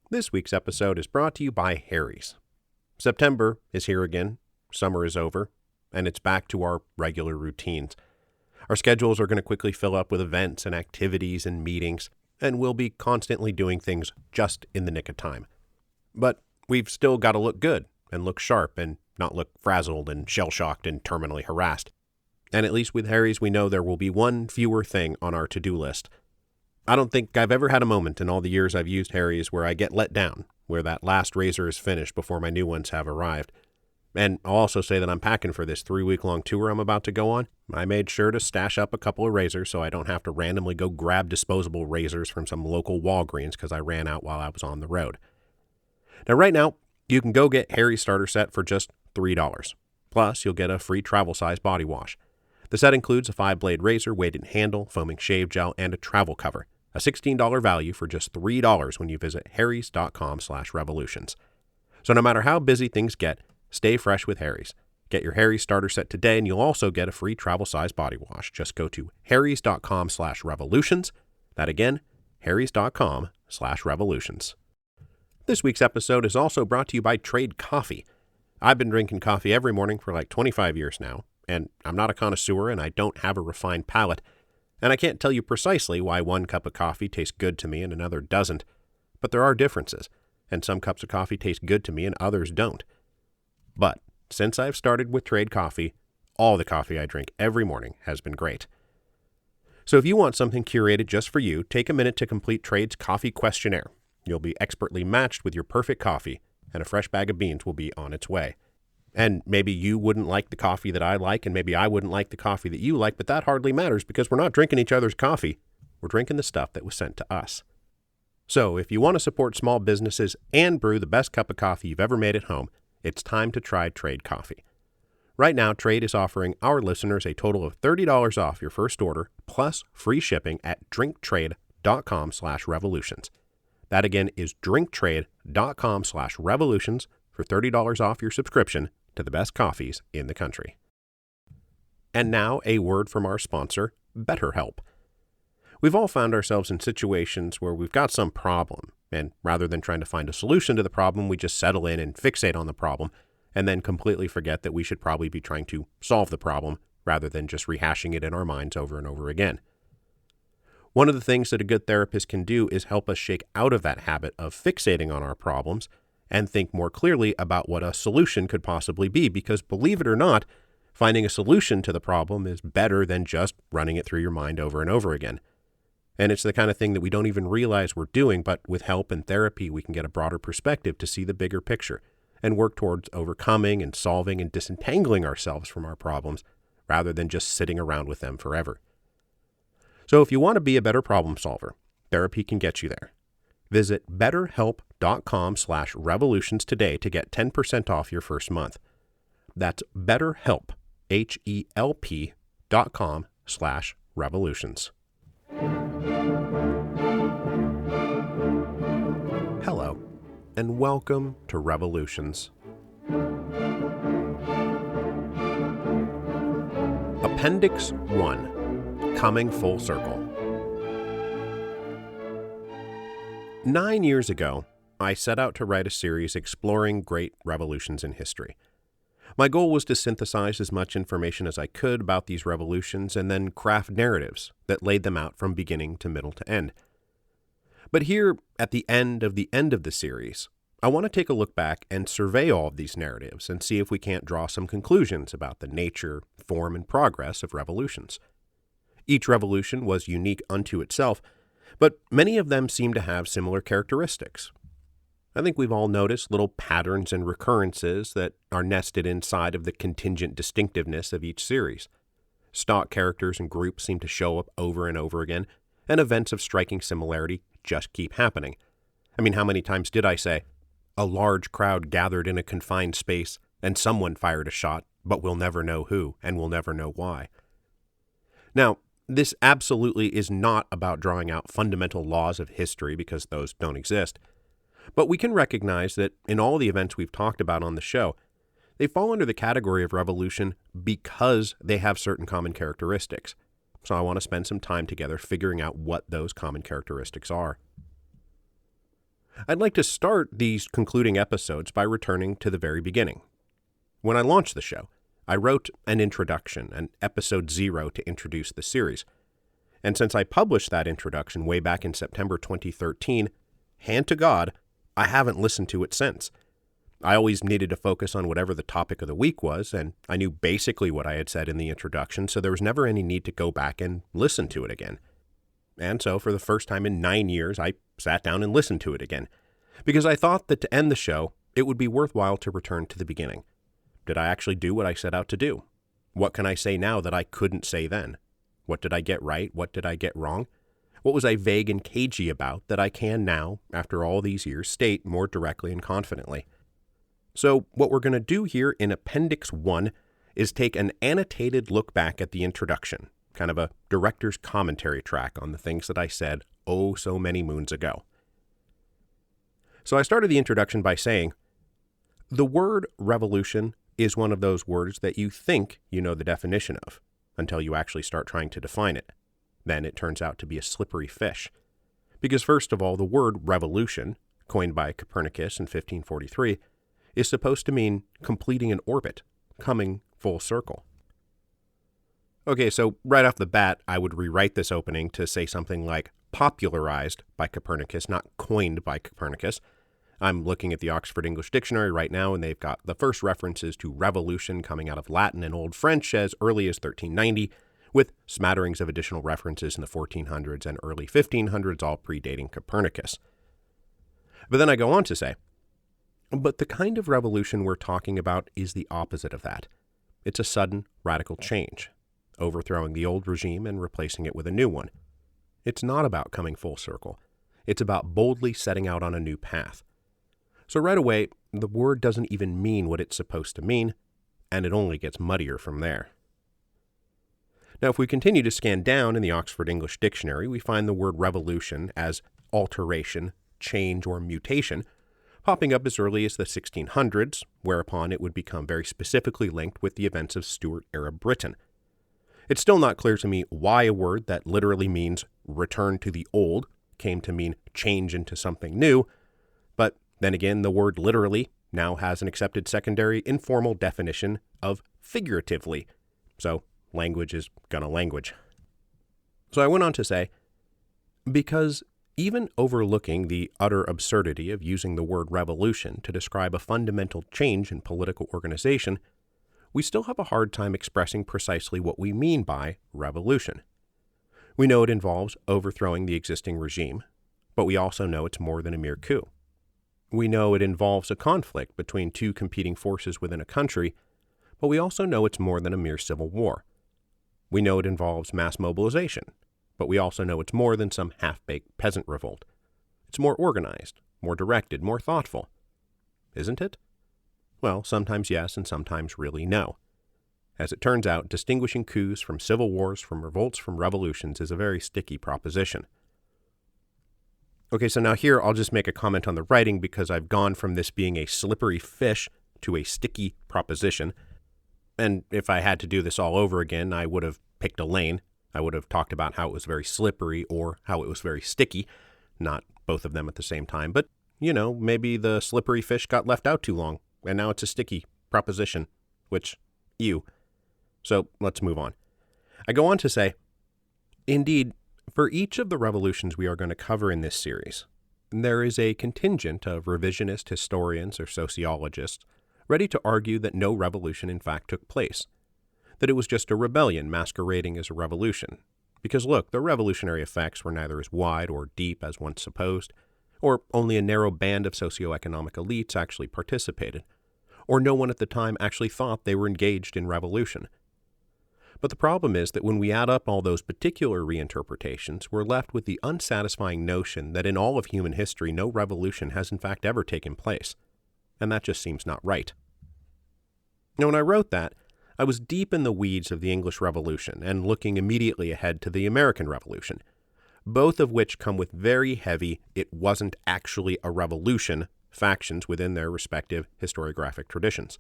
This week's episode is brought to you by Harry's. September is here again, summer is over, and it's back to our regular routines. Our schedules are going to quickly fill up with events and activities and meetings, and we'll be constantly doing things just in the nick of time. But we've still got to look good and look sharp and not look frazzled and shell-shocked and terminally harassed. And at least with Harry's, we know there will be one fewer thing on our to-do list. I don't think I've ever had a moment in all the years I've used Harry's where I get let down, where that last razor is finished before my new ones have arrived. And I'll also say that I'm packing for this 3-week-long tour I'm about to go on. I made sure to stash up a couple of razors so I don't have to randomly go grab disposable razors from some local Walgreens because I ran out while I was on the road. Now right now, you can go get Harry's starter set for just $3. Plus, you'll get a free travel size body wash. The set includes a 5-blade razor, weighted handle, foaming shave gel, and a travel cover. A $16 value for just $3 when you visit harrys.com/revolutions. So no matter how busy things get, stay fresh with Harry's. Get your Harry's starter set today and you'll also get a free travel size body wash. Just go to harrys.com/revolutions. That again, harrys.com/revolutions. This week's episode is also brought to you by Trade Coffee. I've been drinking coffee every morning for like 25 years now, and I'm not a connoisseur and I don't have a refined palate. And I can't tell you precisely why one cup of coffee tastes good to me and another doesn't, but there are differences, and some cups of coffee taste good to me and others don't. But since I've started with Trade Coffee, all the coffee I drink every morning has been great. So if you want something curated just for you, take a minute to complete Trade's coffee questionnaire. You'll be expertly matched with your perfect coffee, and a fresh bag of beans will be on its way. And maybe you wouldn't like the coffee that I like, and maybe I wouldn't like the coffee that you like, but that hardly matters because we're not drinking each other's coffee. We're drinking the stuff that was sent to us. So if you want to support small businesses and brew the best cup of coffee you've ever made at home, it's time to try Trade Coffee. Right now, Trade is offering our listeners a total of $30 off your first order, plus free shipping at drinktrade.com/revolutions. That again is drinktrade.com/revolutions for $30 off your subscription to the best coffees in the country. And now a word from our sponsor, BetterHelp. We've all found ourselves in situations where we've got some problem, and rather than trying to find a solution to the problem, we just settle in and fixate on the problem, and then completely forget that we should probably be trying to solve the problem rather than just rehashing it in our minds over and over again. One of the things that a good therapist can do is help us shake out of that habit of fixating on our problems and think more clearly about what a solution could possibly be, because believe it or not, finding a solution to the problem is better than just running it through your mind over and over again. And it's the kind of thing that we don't even realize we're doing, but with help and therapy, we can get a broader perspective to see the bigger picture and work towards overcoming and solving and disentangling ourselves from our problems rather than just sitting around with them forever. So if you want to be a better problem solver, therapy can get you there. Visit betterhelp.com/revolutions today to get 10% off your first month. That's BetterHelp, HELP.com/revolutions. Hello, and welcome to Revolutions. Appendix 1, Coming Full Circle. 9 years ago, I set out to write a series exploring great revolutions in history. My goal was to synthesize as much information as I could about these revolutions and then craft narratives that laid them out from beginning to middle to end. But here, at the end of the series, I want to take a look back and survey all of these narratives and see if we can't draw some conclusions about the nature, form, and progress of revolutions. Each revolution was unique unto itself, but many of them seem to have similar characteristics. I think we've all noticed little patterns and recurrences that are nested inside of the contingent distinctiveness of each series. Stock characters and groups seem to show up over and over again, and events of striking similarity just keep happening. I mean, how many times did I say, a large crowd gathered in a confined space, and someone fired a shot, but we'll never know who, and we'll never know why. Now, this absolutely is not about drawing out fundamental laws of history because those don't exist. But we can recognize that in all the events we've talked about on the show, they fall under the category of revolution because they have certain common characteristics. So I want to spend some time together figuring out what those common characteristics are. I'd like to start these concluding episodes by returning to the very beginning. When I launched the show, I wrote an introduction, an episode 0 to introduce the series. And since I published that introduction way back in September 2013, hand to God, I haven't listened to it since. I always needed to focus on whatever the topic of the week was, and I knew basically what I had said in the introduction, so there was never any need to go back and listen to it again. And so, for the first time in 9 years, I sat down and listened to it again, because I thought that to end the show, it would be worthwhile to return to the beginning. Did I actually do what I set out to do? What can I say now that I couldn't say then? What did I get right? What did I get wrong? What was I vague and cagey about that I can now, after all these years, state more directly and confidently? So what we're going to do here in Appendix 1 is take an annotated look back at the introduction, kind of a director's commentary track on the things that I said oh so many moons ago. So I started the introduction by saying, the word revolution is one of those words that you think you know the definition of, until you actually start trying to define it. Then it turns out to be a slippery fish. Because first of all, the word revolution, coined by Copernicus in 1543, is supposed to mean completing an orbit, coming full circle. Okay, so right off the bat, I would rewrite this opening to say something like popularized by Copernicus, not coined by Copernicus. I'm looking at the Oxford English Dictionary right now, and they've got the first references to revolution coming out of Latin and Old French as early as 1390, with smatterings of additional references in the 1400s and early 1500s, all predating Copernicus. But then I go on to say, but the kind of revolution we're talking about is the opposite of that. It's a sudden, radical change, overthrowing the old regime and replacing it with a new one. It's not about coming full circle. It's about boldly setting out on a new path. So right away, the word doesn't even mean what it's supposed to mean, and it only gets muddier from there. Now, if we continue to scan down in the Oxford English Dictionary, we find the word revolution as alteration, change, or mutation, popping up as early as the 1600s, whereupon it would become very specifically linked with the events of Stuart-era Britain. It's still not clear to me why a word that literally means return to the old came to mean change into something new, but then again, the word literally now has an accepted secondary informal definition of figuratively, so language is gonna language. So I went on to say, because even overlooking the utter absurdity of using the word revolution to describe a fundamental change in political organization, we still have a hard time expressing precisely what we mean by revolution. We know it involves overthrowing the existing regime, but we also know it's more than a mere coup. We know it involves a conflict between two competing forces within a country, but we also know it's more than a mere civil war. We know it involves mass mobilization, but we also know it's more than some half-baked peasant revolt. It's more organized, more directed, more thoughtful. Isn't it? Well, sometimes yes, and sometimes really no. As it turns out, distinguishing coups from civil wars, from revolts, from revolutions is a very sticky proposition. Okay, so now here I'll just make a comment on the writing because I've gone from this being a slippery fish to a sticky proposition. And if I had to do this all over again, I would have picked a lane. I would have talked about how it was very slippery or how it was very sticky, not both of them at the same time. But, maybe the slippery fish got left out too long, and now it's a sticky proposition, which, So let's move on. I go on to say, indeed, for each of the revolutions we are going to cover in this series, there is a contingent of revisionist historians or sociologists ready to argue that no revolution in fact took place, that it was just a rebellion masquerading as a revolution. Because look, the revolutionary effects were neither as wide or deep as once supposed, or only a narrow band of socioeconomic elites actually participated, or no one at the time actually thought they were engaged in revolution. But the problem is that when we add up all those particular reinterpretations, we're left with the unsatisfying notion that in all of human history no revolution has in fact ever taken place. And that just seems not right. Now, when I wrote that, I was deep in the weeds of the English Revolution and looking immediately ahead to the American Revolution, both of which come with very heavy, it wasn't actually a revolution, factions within their respective historiographic traditions.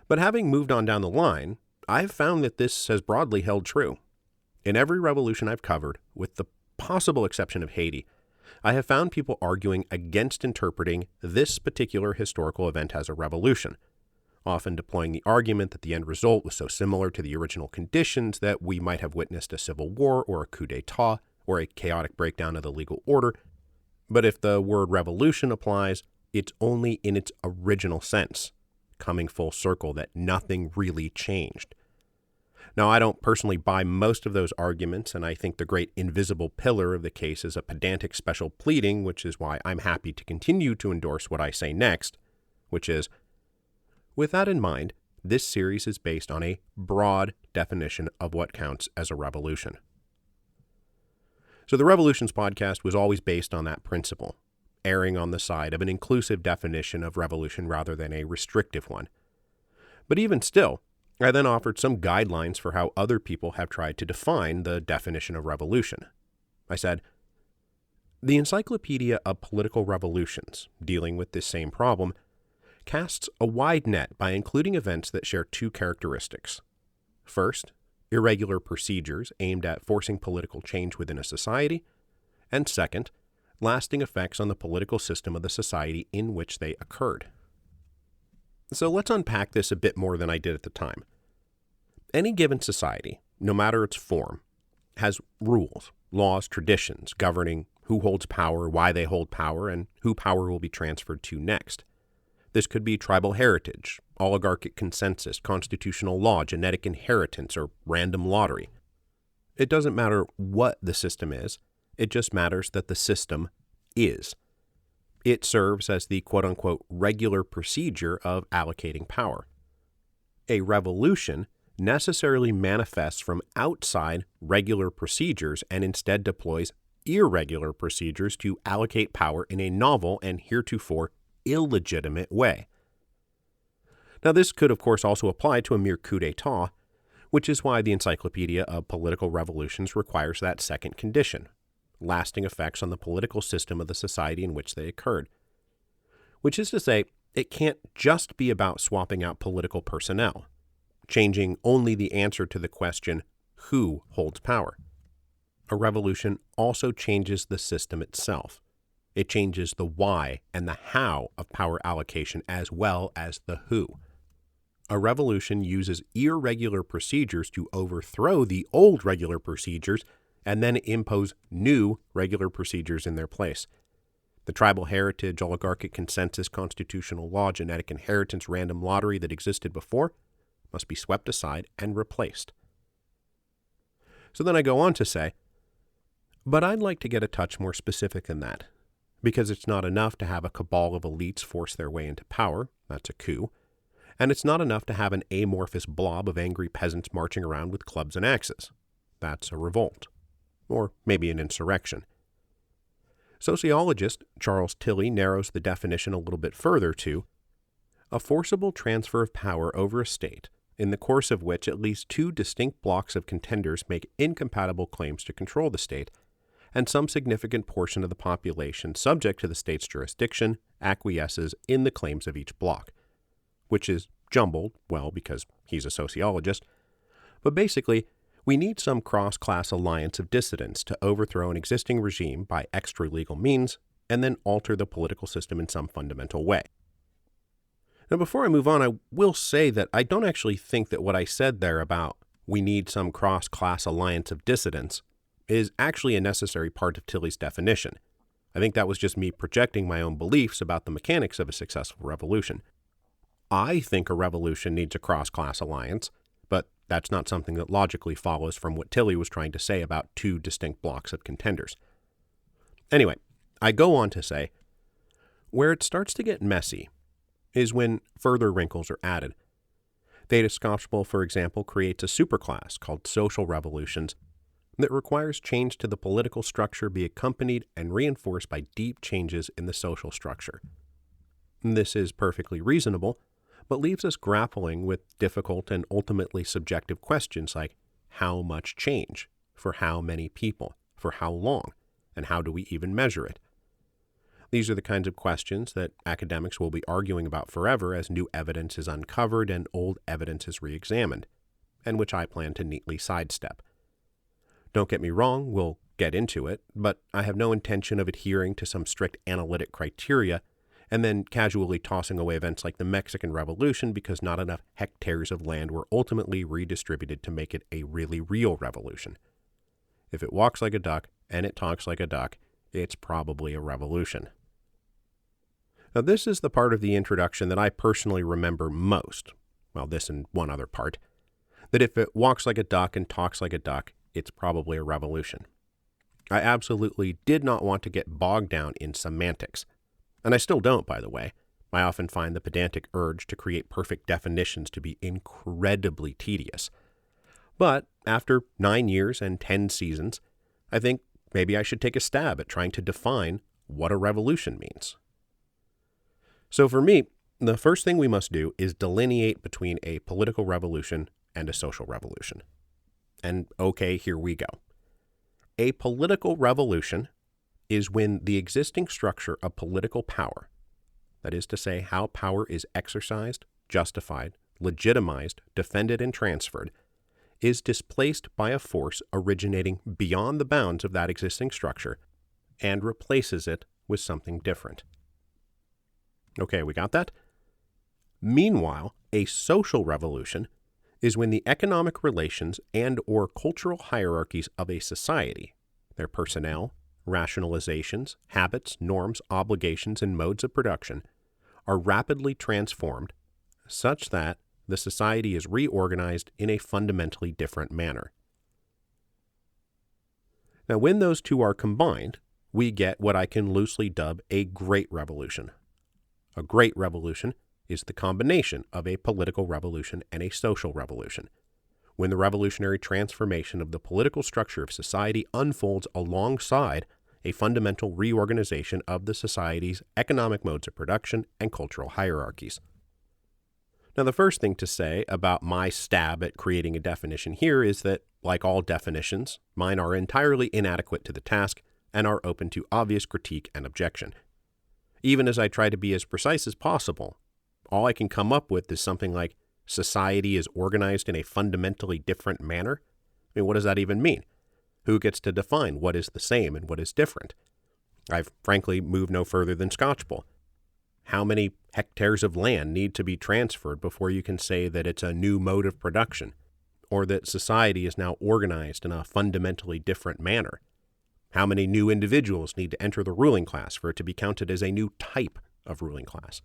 But having moved on down the line, I've found that this has broadly held true. In every revolution I've covered, with the possible exception of Haiti, I have found people arguing against interpreting this particular historical event as a revolution, often deploying the argument that the end result was so similar to the original conditions that we might have witnessed a civil war or a coup d'etat or a chaotic breakdown of the legal order. But if the word revolution applies, it's only in its original sense, coming full circle that nothing really changed. Now, I don't personally buy most of those arguments, and I think the great invisible pillar of the case is a pedantic special pleading, which is why I'm happy to continue to endorse what I say next, which is, with that in mind, this series is based on a broad definition of what counts as a revolution. So the Revolutions podcast was always based on that principle, erring on the side of an inclusive definition of revolution rather than a restrictive one. But even still, I then offered some guidelines for how other people have tried to define the definition of revolution. I said, the Encyclopedia of Political Revolutions, dealing with this same problem, casts a wide net by including events that share two characteristics. First, irregular procedures aimed at forcing political change within a society, and second, lasting effects on the political system of the society in which they occurred. So let's unpack this a bit more than I did at the time. Any given society, no matter its form, has rules, laws, traditions governing who holds power, why they hold power, and who power will be transferred to next. This could be tribal heritage, oligarchic consensus, constitutional law, genetic inheritance, or random lottery. It doesn't matter what the system is, it just matters that the system is. It serves as the quote-unquote regular procedure of allocating power. A revolution necessarily manifests from outside regular procedures and instead deploys irregular procedures to allocate power in a novel and heretofore illegitimate way. Now, this could, of course, also apply to a mere coup d'etat, which is why the Encyclopedia of Political Revolutions requires that second condition, lasting effects on the political system of the society in which they occurred. Which is to say, it can't just be about swapping out political personnel, changing only the answer to the question, who holds power. A revolution also changes the system itself. It changes the why and the how of power allocation as well as the who. A revolution uses irregular procedures to overthrow the old regular procedures and then impose new regular procedures in their place. The tribal heritage, oligarchic consensus, constitutional law, genetic inheritance, random lottery that existed before must be swept aside and replaced. So then I go on to say, but I'd like to get a touch more specific than that, because it's not enough to have a cabal of elites force their way into power, that's a coup, and it's not enough to have an amorphous blob of angry peasants marching around with clubs and axes. That's a revolt. Or maybe an insurrection. Sociologist Charles Tilly narrows the definition a little bit further to a forcible transfer of power over a state, in the course of which at least two distinct blocks of contenders make incompatible claims to control the state, and some significant portion of the population subject to the state's jurisdiction acquiesces in the claims of each block, which is jumbled, well, because he's a sociologist, but basically, we need some cross-class alliance of dissidents to overthrow an existing regime by extra-legal means and then alter the political system in some fundamental way. Now, before I move on, I will say that I don't actually think that what I said there about we need some cross-class alliance of dissidents is actually a necessary part of Tilly's definition. I think that was just me projecting my own beliefs about the mechanics of a successful revolution. I think a revolution needs a cross-class alliance, but that's not something that logically follows from what Tilly was trying to say about two distinct blocks of contenders. Anyway, I go on to say, where it starts to get messy is when further wrinkles are added. Thetis Gospel, for example, creates a superclass called social revolutions that requires change to the political structure be accompanied and reinforced by deep changes in the social structure. This is perfectly reasonable, but leaves us grappling with difficult and ultimately subjective questions like how much change, for how many people, for how long, and how do we even measure it? These are the kinds of questions that academics will be arguing about forever as new evidence is uncovered and old evidence is re-examined, and which I plan to neatly sidestep. Don't get me wrong, we'll get into it, but I have no intention of adhering to some strict analytic criteria and then casually tossing away events like the Mexican Revolution because not enough hectares of land were ultimately redistributed to make it a really real revolution. If it walks like a duck and it talks like a duck, it's probably a revolution. Now, this is the part of the introduction that I personally remember most. Well, this and one other part. That if it walks like a duck and talks like a duck, it's probably a revolution. I absolutely did not want to get bogged down in semantics. And I still don't, by the way. I often find the pedantic urge to create perfect definitions to be incredibly tedious. But after 9 years and 10 seasons, I think maybe I should take a stab at trying to define what a revolution means. So for me, the first thing we must do is delineate between a political revolution and a social revolution. And okay, here we go. A political revolution is when the existing structure of political power, that is to say, how power is exercised, justified, legitimized, defended, and transferred, is displaced by a force originating beyond the bounds of that existing structure and replaces it with something different. Okay, we got that? Meanwhile, a social revolution is when the economic relations and/or cultural hierarchies of a society, their personnel, rationalizations, habits, norms, obligations, and modes of production, are rapidly transformed such that the society is reorganized in a fundamentally different manner. Now, when those two are combined, we get what I can loosely dub a great revolution. A great revolution is the combination of a political revolution and a social revolution, when the revolutionary transformation of the political structure of society unfolds alongside a fundamental reorganization of the society's economic modes of production and cultural hierarchies. Now, the first thing to say about my stab at creating a definition here is that, like all definitions, mine are entirely inadequate to the task and are open to obvious critique and objection. Even as I try to be as precise as possible, all I can come up with is something like, society is organized in a fundamentally different manner? I mean, what does that even mean? Who gets to define what is the same and what is different? I've frankly moved no further than Scotchbull. How many hectares of land need to be transferred before you can say that it's a new mode of production, or that society is now organized in a fundamentally different manner? How many new individuals need to enter the ruling class for it to be counted as a new type of ruling class?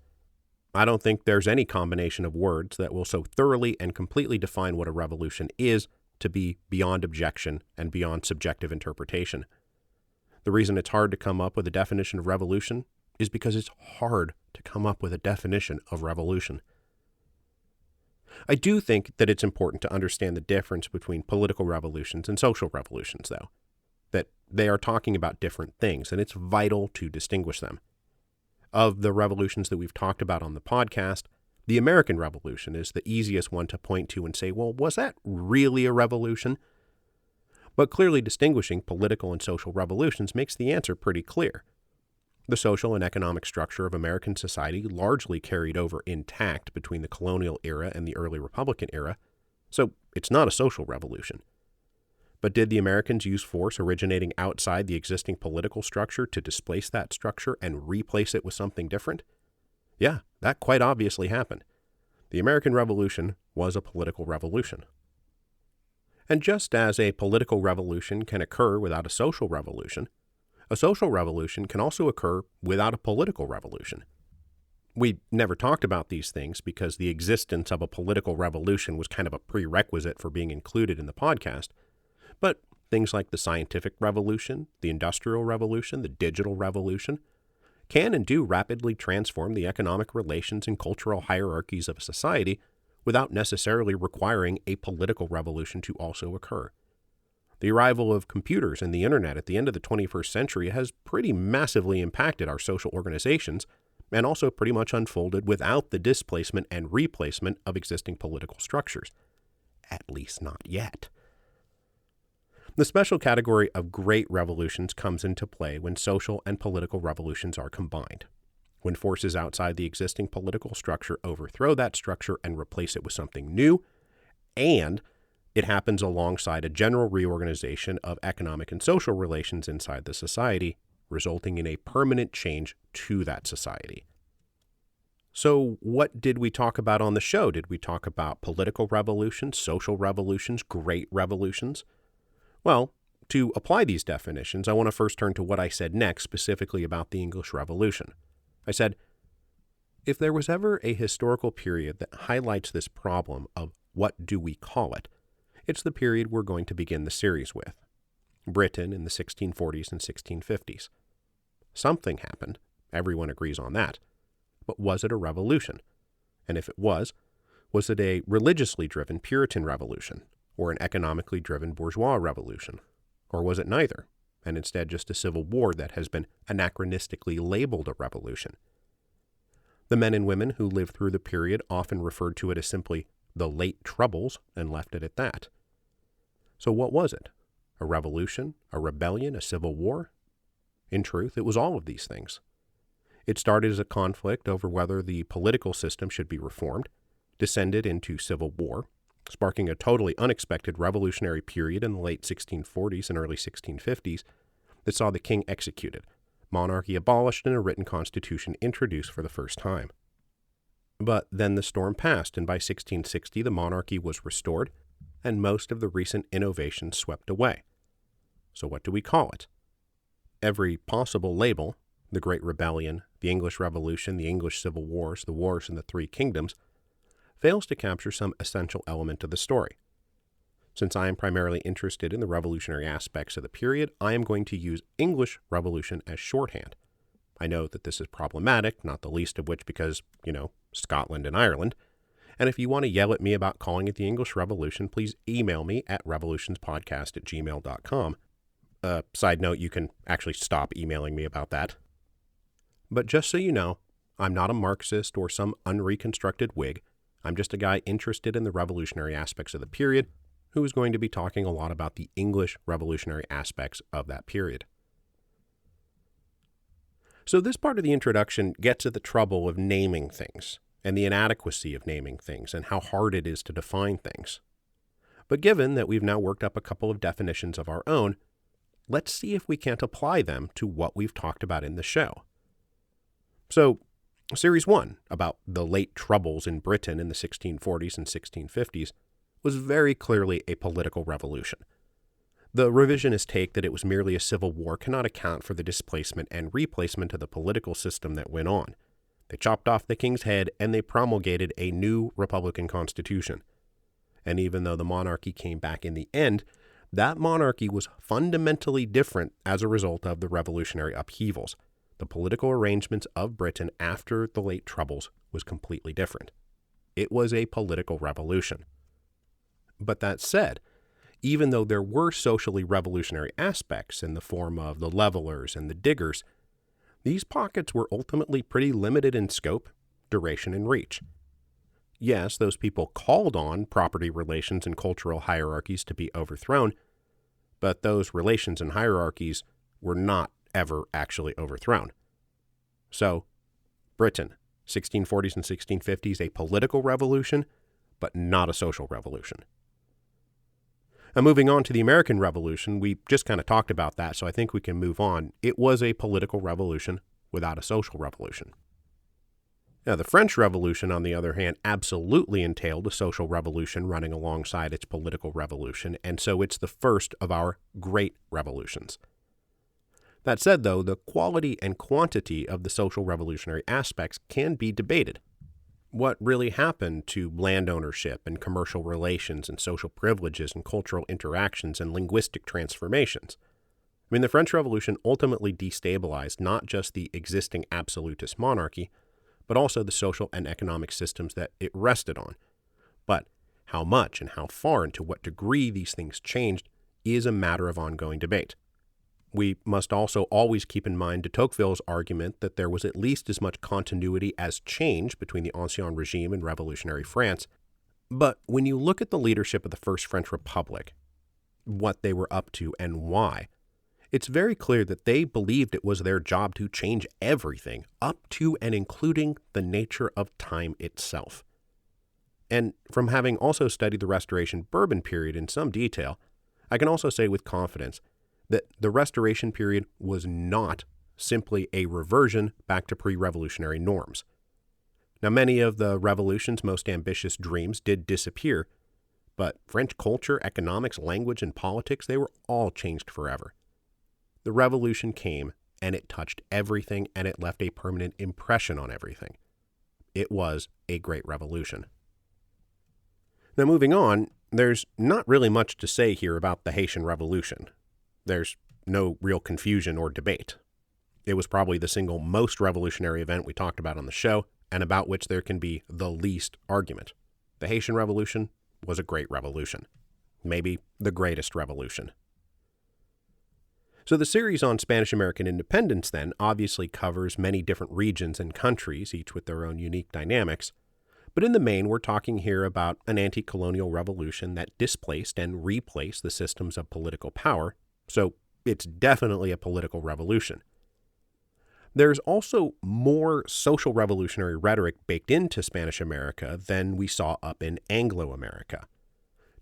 I don't think there's any combination of words that will so thoroughly and completely define what a revolution is to be beyond objection and beyond subjective interpretation. The reason it's hard to come up with a definition of revolution is because it's hard to come up with a definition of revolution. I do think that it's important to understand the difference between political revolutions and social revolutions, though, that they are talking about different things, and it's vital to distinguish them. Of the revolutions that we've talked about on the podcast, the American Revolution is the easiest one to point to and say, well, was that really a revolution? But clearly distinguishing political and social revolutions makes the answer pretty clear. The social and economic structure of American society largely carried over intact between the colonial era and the early Republican era, so it's not a social revolution. But did the Americans use force originating outside the existing political structure to displace that structure and replace it with something different? Yeah, that quite obviously happened. The American Revolution was a political revolution. And just as a political revolution can occur without a social revolution can also occur without a political revolution. We never talked about these things because the existence of a political revolution was kind of a prerequisite for being included in the podcast. But things like the scientific revolution, the industrial revolution, the digital revolution can and do rapidly transform the economic relations and cultural hierarchies of a society without necessarily requiring a political revolution to also occur. The arrival of computers and the internet at the end of the 21st century has pretty massively impacted our social organizations and also pretty much unfolded without the displacement and replacement of existing political structures. At least not yet. The special category of great revolutions comes into play when social and political revolutions are combined, when forces outside the existing political structure overthrow that structure and replace it with something new, and It happens alongside a general reorganization of economic and social relations inside the society, resulting in a permanent change to that society. So what did we talk about on the show? Did we talk about political revolutions, social revolutions, great revolutions? Well, to apply these definitions, I want to first turn to what I said next, specifically about the English Revolution. I said, if there was ever a historical period that highlights this problem of what do we call it, it's the period we're going to begin the series with, Britain in the 1640s and 1650s. Something happened, everyone agrees on that, but was it a revolution? And if it was it a religiously driven Puritan revolution, or an economically driven bourgeois revolution? Or was it neither, and instead just a civil war that has been anachronistically labeled a revolution? The men and women who lived through the period often referred to it as simply the late Troubles and left it at that. So what was it? A revolution, a rebellion, a civil war? In truth, it was all of these things. It started as a conflict over whether the political system should be reformed, descended into civil war, sparking a totally unexpected revolutionary period in the late 1640s and early 1650s that saw the king executed, monarchy abolished, and a written constitution introduced for the first time. But then the storm passed, and by 1660 the monarchy was restored, and most of the recent innovations swept away. So what do we call it? Every possible label, the Great Rebellion, the English Revolution, the English Civil Wars, the Wars in the Three Kingdoms, fails to capture some essential element of the story. Since I am primarily interested in the revolutionary aspects of the period, I am going to use English Revolution as shorthand. I know that this is problematic, not the least of which because, Scotland and Ireland. And if you want to yell at me about calling it the English Revolution, please email me at revolutionspodcast@gmail.com. Side note, you can actually stop emailing me about that. But just so you know, I'm not a Marxist or some unreconstructed Whig. I'm just a guy interested in the revolutionary aspects of the period who is going to be talking a lot about the English revolutionary aspects of that period. So this part of the introduction gets at the trouble of naming things and the inadequacy of naming things and how hard it is to define things. But given that we've now worked up a couple of definitions of our own, let's see if we can't apply them to what we've talked about in the show. So, Series 1, about the late Troubles in Britain in the 1640s and 1650s, was very clearly a political revolution. The revisionist take that it was merely a civil war cannot account for the displacement and replacement of the political system that went on. They chopped off the king's head and they promulgated a new Republican Constitution. And even though the monarchy came back in the end, that monarchy was fundamentally different as a result of the revolutionary upheavals. The political arrangements of Britain after the late Troubles was completely different. It was a political revolution. But that said, even though there were socially revolutionary aspects in the form of the levelers and the diggers, these pockets were ultimately pretty limited in scope, duration, and reach. Yes, those people called on property relations and cultural hierarchies to be overthrown, but those relations and hierarchies were not ever actually overthrown. So, Britain, 1640s and 1650s, a political revolution, but not a social revolution. Now, moving on to the American Revolution, we just kind of talked about that, so I think we can move on. It was a political revolution without a social revolution. Now, the French Revolution, on the other hand, absolutely entailed a social revolution running alongside its political revolution, and so it's the first of our great revolutions. That said, though, the quality and quantity of the social revolutionary aspects can be debated. What really happened to land ownership and commercial relations and social privileges and cultural interactions and linguistic transformations? I mean, the French Revolution ultimately destabilized not just the existing absolutist monarchy, but also the social and economic systems that it rested on. But how much and how far and to what degree these things changed is a matter of ongoing debate. We must also always keep in mind de Tocqueville's argument that there was at least as much continuity as change between the Ancien Regime and revolutionary France. But when you look at the leadership of the First French Republic, what they were up to and why, it's very clear that they believed it was their job to change everything, up to and including the nature of time itself. And from having also studied the Restoration Bourbon period in some detail, I can also say with confidence that the Restoration period was not simply a reversion back to pre-revolutionary norms. Now, many of the Revolution's most ambitious dreams did disappear, but French culture, economics, language, and politics, they were all changed forever. The Revolution came, and it touched everything, and it left a permanent impression on everything. It was a great revolution. Now, moving on, there's not really much to say here about the Haitian Revolution. There's no real confusion or debate. It was probably the single most revolutionary event we talked about on the show, and about which there can be the least argument. The Haitian Revolution was a great revolution. Maybe the greatest revolution. So the series on Spanish-American independence then obviously covers many different regions and countries, each with their own unique dynamics. But in the main, we're talking here about an anti-colonial revolution that displaced and replaced the systems of political power, so it's definitely a political revolution. There's also more social revolutionary rhetoric baked into Spanish America than we saw up in Anglo America.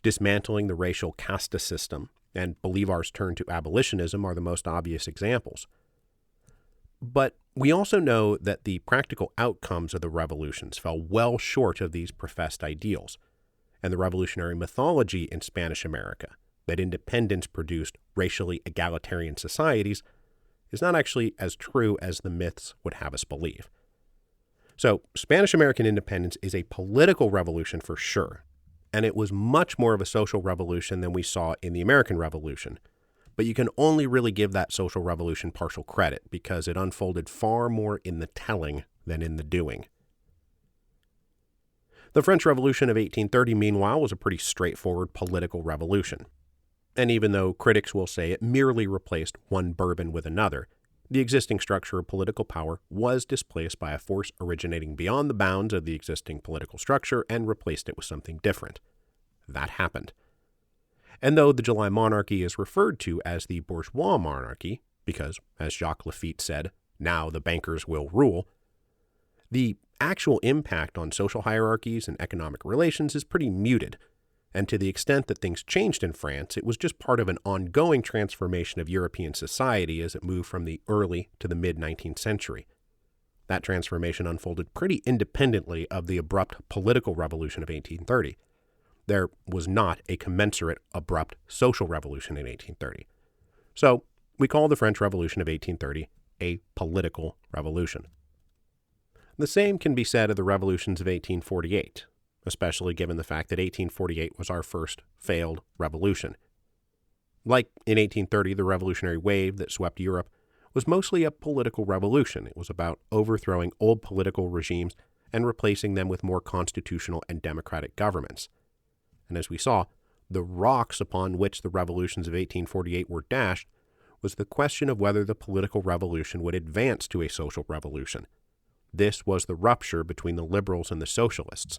Dismantling the racial casta system and Bolivar's turn to abolitionism are the most obvious examples. But we also know that the practical outcomes of the revolutions fell well short of these professed ideals, and the revolutionary mythology in Spanish America, that independence produced racially egalitarian societies, is not actually as true as the myths would have us believe. So, Spanish-American independence is a political revolution for sure, and it was much more of a social revolution than we saw in the American Revolution. But you can only really give that social revolution partial credit because it unfolded far more in the telling than in the doing. The French Revolution of 1830, meanwhile, was a pretty straightforward political revolution. And even though critics will say it merely replaced one bourbon with another, the existing structure of political power was displaced by a force originating beyond the bounds of the existing political structure and replaced it with something different. That happened. And though the July monarchy is referred to as the bourgeois monarchy, because, as Jacques Lafitte said, now the bankers will rule, the actual impact on social hierarchies and economic relations is pretty muted. And to the extent that things changed in France, it was just part of an ongoing transformation of European society as it moved from the early to the mid-19th century. That transformation unfolded pretty independently of the abrupt political revolution of 1830. There was not a commensurate abrupt social revolution in 1830. So we call the French Revolution of 1830 a political revolution. The same can be said of the revolutions of 1848. Especially given the fact that 1848 was our first failed revolution. Like in 1830, the revolutionary wave that swept Europe was mostly a political revolution. It was about overthrowing old political regimes and replacing them with more constitutional and democratic governments. And as we saw, the rocks upon which the revolutions of 1848 were dashed was the question of whether the political revolution would advance to a social revolution. This was the rupture between the liberals and the socialists.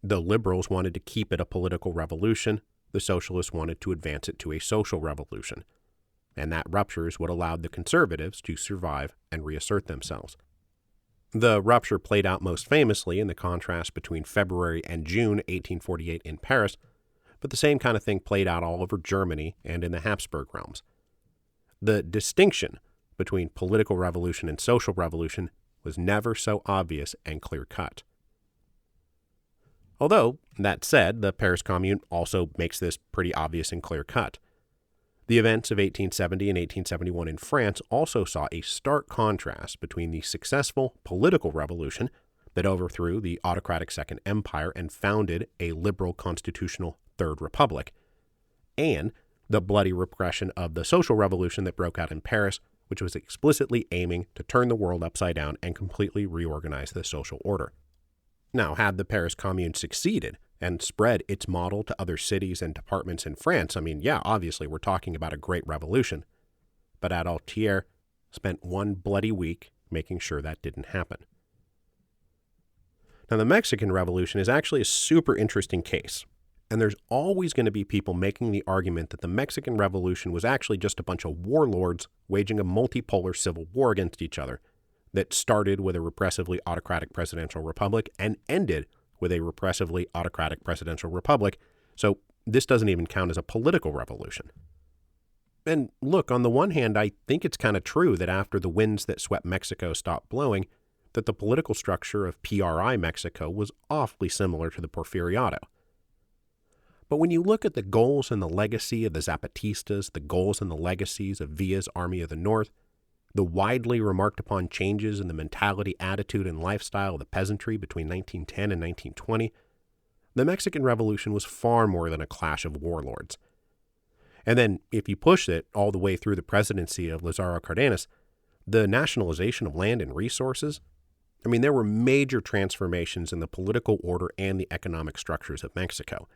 The liberals wanted to keep it a political revolution, the socialists wanted to advance it to a social revolution. And that rupture is what allowed the conservatives to survive and reassert themselves. The rupture played out most famously in the contrast between February and June 1848 in Paris, but the same kind of thing played out all over Germany and in the Habsburg realms. The distinction between political revolution and social revolution was never so obvious and clear-cut. Although, that said, the Paris Commune also makes this pretty obvious and clear-cut. The events of 1870 and 1871 in France also saw a stark contrast between the successful political revolution that overthrew the autocratic Second Empire and founded a liberal constitutional Third Republic, and the bloody repression of the social revolution that broke out in Paris, which was explicitly aiming to turn the world upside down and completely reorganize the social order. Now, had the Paris Commune succeeded and spread its model to other cities and departments in France, obviously we're talking about a great revolution. But Adaltier spent one bloody week making sure that didn't happen. Now, the Mexican Revolution is actually a super interesting case, and there's always going to be people making the argument that the Mexican Revolution was actually just a bunch of warlords waging a multipolar civil war against each other that started with a repressively autocratic presidential republic and ended with a repressively autocratic presidential republic, so this doesn't even count as a political revolution. And look, on the one hand, I think it's kind of true that after the winds that swept Mexico stopped blowing, that the political structure of PRI Mexico was awfully similar to the Porfiriato. But when you look at the goals and the legacy of the Zapatistas, the goals and the legacies of Villa's Army of the North, the widely remarked upon changes in the mentality, attitude, and lifestyle of the peasantry between 1910 and 1920, the Mexican Revolution was far more than a clash of warlords. And then, if you push it all the way through the presidency of Lázaro Cárdenas, the nationalization of land and resources, there were major transformations in the political order and the economic structures of Mexico.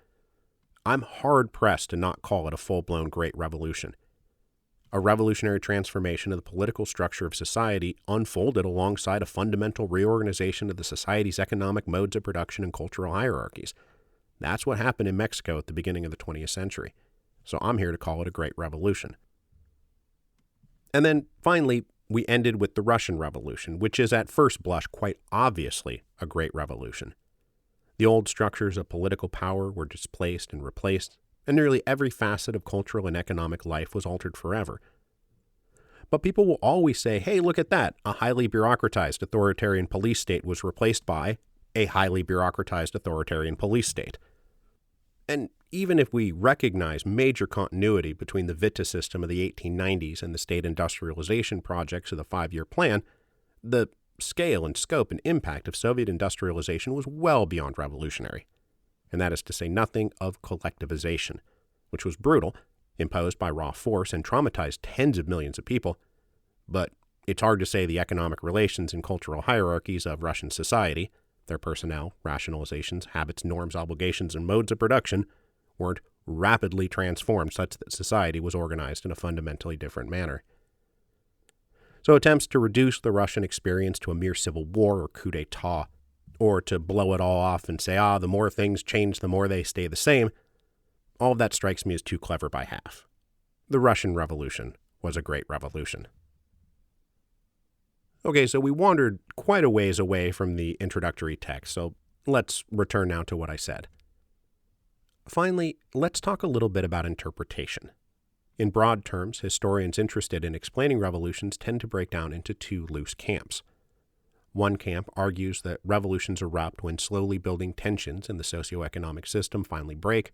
I'm hard-pressed to not call it a full-blown Great Revolution. A revolutionary transformation of the political structure of society unfolded alongside a fundamental reorganization of the society's economic modes of production and cultural hierarchies. That's what happened in Mexico at the beginning of the 20th century. So I'm here to call it a Great Revolution. And then, finally, we ended with the Russian Revolution, which is at first blush quite obviously a great revolution. The old structures of political power were displaced and replaced, and nearly every facet of cultural and economic life was altered forever. But people will always say, hey, look at that, a highly bureaucratized authoritarian police state was replaced by a highly bureaucratized authoritarian police state. And even if we recognize major continuity between the Vita system of the 1890s and the state industrialization projects of the 5-year plan, the scale and scope and impact of Soviet industrialization was well beyond revolutionary. And that is to say nothing of collectivization, which was brutal, imposed by raw force, and traumatized tens of millions of people. But it's hard to say the economic relations and cultural hierarchies of Russian society, their personnel, rationalizations, habits, norms, obligations, and modes of production weren't rapidly transformed such that society was organized in a fundamentally different manner. So attempts to reduce the Russian experience to a mere civil war or coup d'etat, or to blow it all off and say, the more things change, the more they stay the same, all of that strikes me as too clever by half. The Russian Revolution was a great revolution. Okay, so we wandered quite a ways away from the introductory text, so let's return now to what I said. Finally, let's talk a little bit about interpretation. In broad terms, historians interested in explaining revolutions tend to break down into two loose camps. One camp argues that revolutions erupt when slowly building tensions in the socioeconomic system finally break.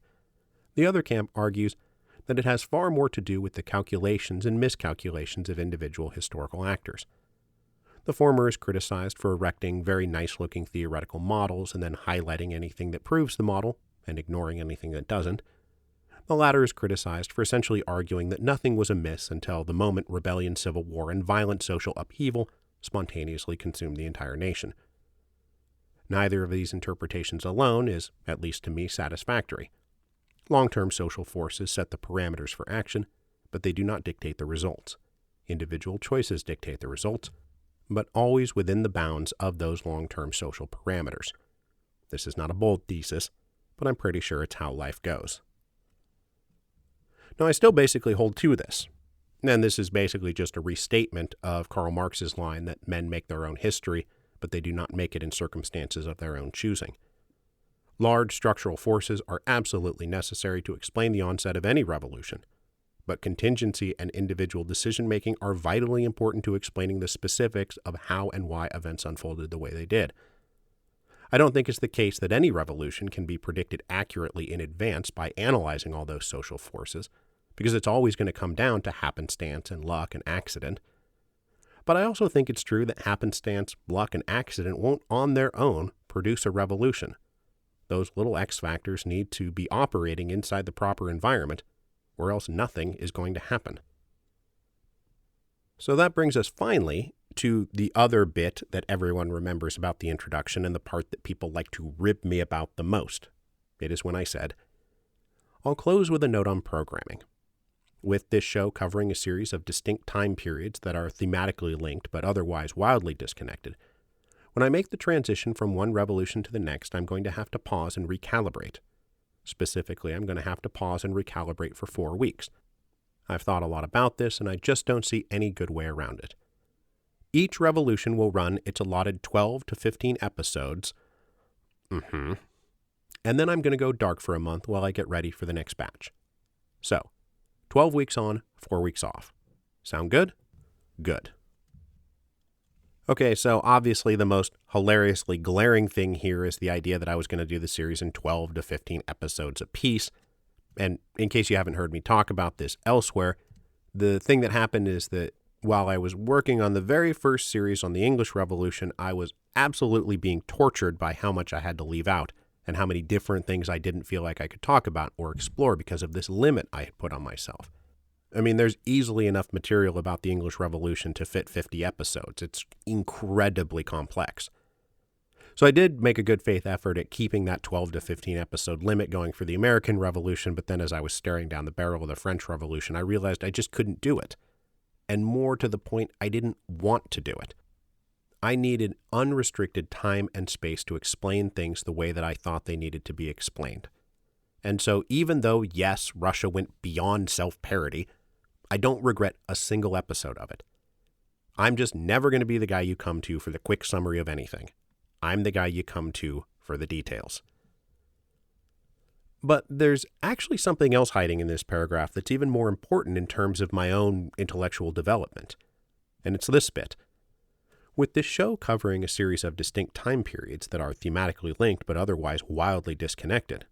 The other camp argues that it has far more to do with the calculations and miscalculations of individual historical actors. The former is criticized for erecting very nice-looking theoretical models and then highlighting anything that proves the model and ignoring anything that doesn't. The latter is criticized for essentially arguing that nothing was amiss until the moment rebellion, civil war, and violent social upheaval spontaneously consumed the entire nation. Neither of these interpretations alone is, at least to me, satisfactory. Long-term social forces set the parameters for action, but they do not dictate the results. Individual choices dictate the results, but always within the bounds of those long-term social parameters. This is not a bold thesis, but I'm pretty sure it's how life goes. Now, I still basically hold to this, and this is basically just a restatement of Karl Marx's line that men make their own history, but they do not make it in circumstances of their own choosing. Large structural forces are absolutely necessary to explain the onset of any revolution, but contingency and individual decision-making are vitally important to explaining the specifics of how and why events unfolded the way they did. I don't think it's the case that any revolution can be predicted accurately in advance by analyzing all those social forces, because it's always going to come down to happenstance and luck and accident. But I also think it's true that happenstance, luck, and accident won't on their own produce a revolution. Those little X factors need to be operating inside the proper environment, or else nothing is going to happen. So that brings us finally to the other bit that everyone remembers about the introduction and the part that people like to rib me about the most. It is when I said, I'll close with a note on programming. With this show covering a series of distinct time periods that are thematically linked but otherwise wildly disconnected, when I make the transition from one revolution to the next, I'm going to have to pause and recalibrate. Specifically, I'm going to have to pause and recalibrate for 4 weeks. I've thought a lot about this, and I just don't see any good way around it. Each revolution will run its allotted 12 to 15 episodes. and then I'm going to go dark for a month while I get ready for the next batch. So, 12 weeks on, 4 weeks off. Sound good? Good. Okay, so obviously the most hilariously glaring thing here is the idea that I was going to do the series in 12 to 15 episodes apiece. And in case you haven't heard me talk about this elsewhere, the thing that happened is that while I was working on the very first series on the English Revolution, I was absolutely being tortured by how much I had to leave out and how many different things I didn't feel like I could talk about or explore because of this limit I had put on myself. I mean, there's easily enough material about the English Revolution to fit 50 episodes. It's incredibly complex. So I did make a good faith effort at keeping that 12 to 15 episode limit going for the American Revolution, but then as I was staring down the barrel of the French Revolution, I realized I just couldn't do it. And more to the point, I didn't want to do it. I needed unrestricted time and space to explain things the way that I thought they needed to be explained. And so even though, yes, Russia went beyond self-parody, I don't regret a single episode of it. I'm just never going to be the guy you come to for the quick summary of anything. I'm the guy you come to for the details. But there's actually something else hiding in this paragraph that's even more important in terms of my own intellectual development. And it's this bit. With this show covering a series of distinct time periods that are thematically linked but otherwise wildly disconnected.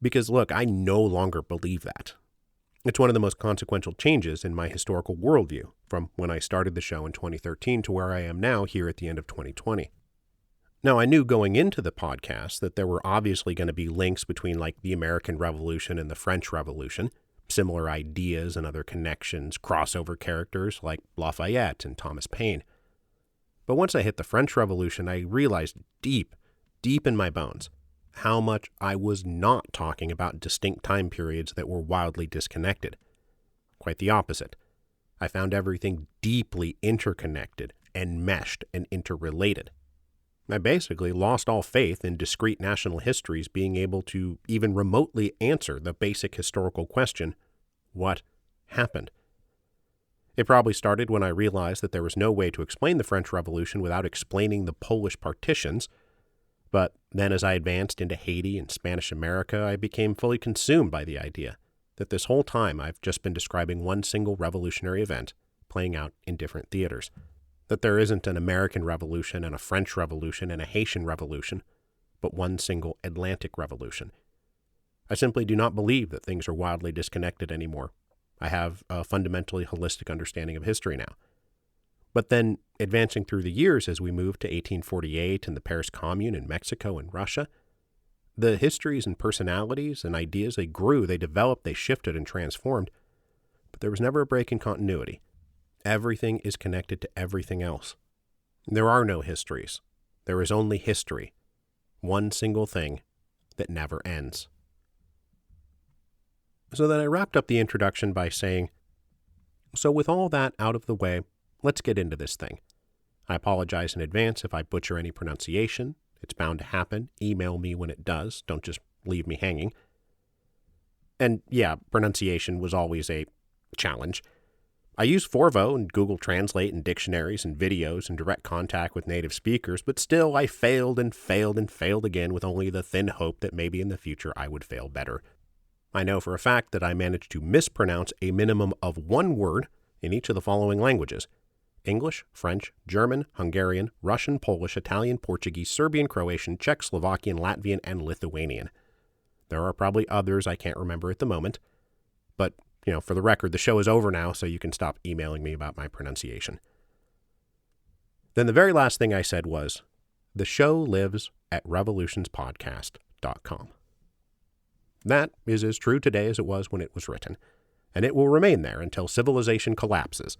Because look, I no longer believe that. It's one of the most consequential changes in my historical worldview from when I started the show in 2013 to where I am now here at the end of 2020. Now, I knew going into the podcast that there were obviously going to be links between like the American Revolution and the French Revolution, similar ideas and other connections, crossover characters like Lafayette and Thomas Paine. But once I hit the French Revolution, I realized deep in my bones how much I was not talking about distinct time periods that were wildly disconnected. Quite the opposite. I found everything deeply interconnected, enmeshed, and interrelated. I basically lost all faith in discrete national histories being able to even remotely answer the basic historical question, what happened? It probably started when I realized that there was no way to explain the French Revolution without explaining the Polish partitions. But then as I advanced into Haiti and Spanish America, I became fully consumed by the idea that this whole time I've just been describing one single revolutionary event playing out in different theaters. That there isn't an American Revolution and a French Revolution and a Haitian Revolution, but one single Atlantic Revolution. I simply do not believe that things are wildly disconnected anymore. I have a fundamentally holistic understanding of history now. But then, advancing through the years as we moved to 1848 and the Paris Commune in Mexico and Russia, the histories and personalities and ideas, they grew, they developed, they shifted and transformed, but there was never a break in continuity. Everything is connected to everything else. There are no histories. There is only history. One single thing that never ends. So then I wrapped up the introduction by saying, so with all that out of the way, let's get into this thing. I apologize in advance if I butcher any pronunciation. It's bound to happen. Email me when it does. Don't just leave me hanging. And yeah, pronunciation was always a challenge. I use Forvo and Google Translate and dictionaries and videos and direct contact with native speakers, but still I failed and failed and failed again with only the thin hope that maybe in the future I would fail better. I know for a fact that I managed to mispronounce a minimum of one word in each of the following languages: English, French, German, Hungarian, Russian, Polish, Italian, Portuguese, Serbian, Croatian, Czech, Slovakian, Latvian, and Lithuanian. There are probably others I can't remember at the moment, but, for the record, the show is over now, so you can stop emailing me about my pronunciation. Then the very last thing I said was, the show lives at revolutionspodcast.com. That is as true today as it was when it was written, and it will remain there until civilization collapses.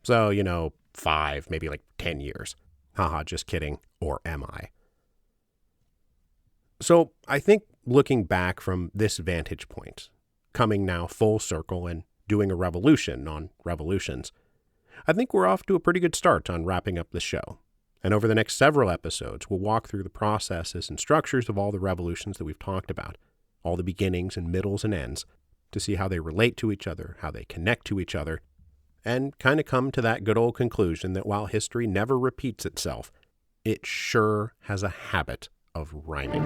So, 5, maybe 10 years. Haha, just kidding. Or am I? So I think looking back from this vantage point, coming now full circle and doing a revolution on revolutions, I think we're off to a pretty good start on wrapping up the show. And over the next several episodes, we'll walk through the processes and structures of all the revolutions that we've talked about, all the beginnings and middles and ends, to see how they relate to each other, how they connect to each other, and kind of come to that good old conclusion that while history never repeats itself, it sure has a habit of rhyming.